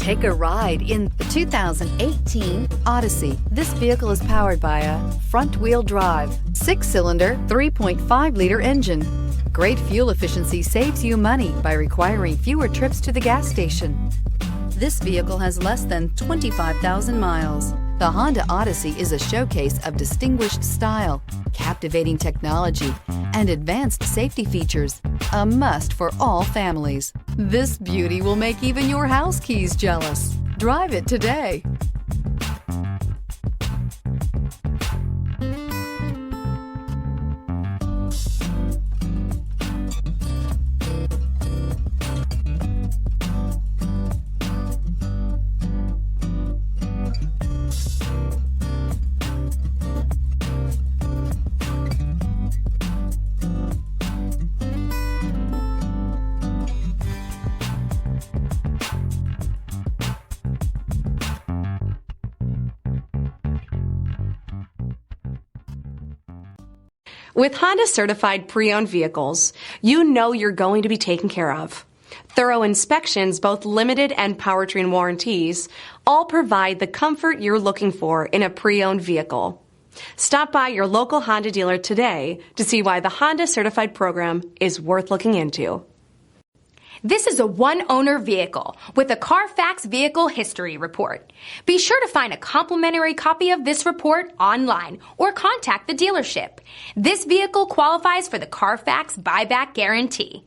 Take a ride in the 2018 Odyssey. This vehicle is powered by a front-wheel drive, 6-cylinder, 3.5-liter engine. Great fuel efficiency saves you money by requiring fewer trips to the gas station. This vehicle has less than 25,000 miles. The Honda Odyssey is a showcase of distinguished style, captivating technology, and advanced safety features, a must for all families. This beauty will make even your house keys jealous. Drive it today. With Honda certified pre-owned vehicles, you know you're going to be taken care of. Thorough inspections, both limited and powertrain warranties, all provide the comfort you're looking for in a pre-owned vehicle. Stop by your local Honda dealer today to see why the Honda certified program is worth looking into. This is a one-owner vehicle with a Carfax Vehicle History Report. Be sure to find a complimentary copy of this report online or contact the dealership. This vehicle qualifies for the Carfax Buyback Guarantee.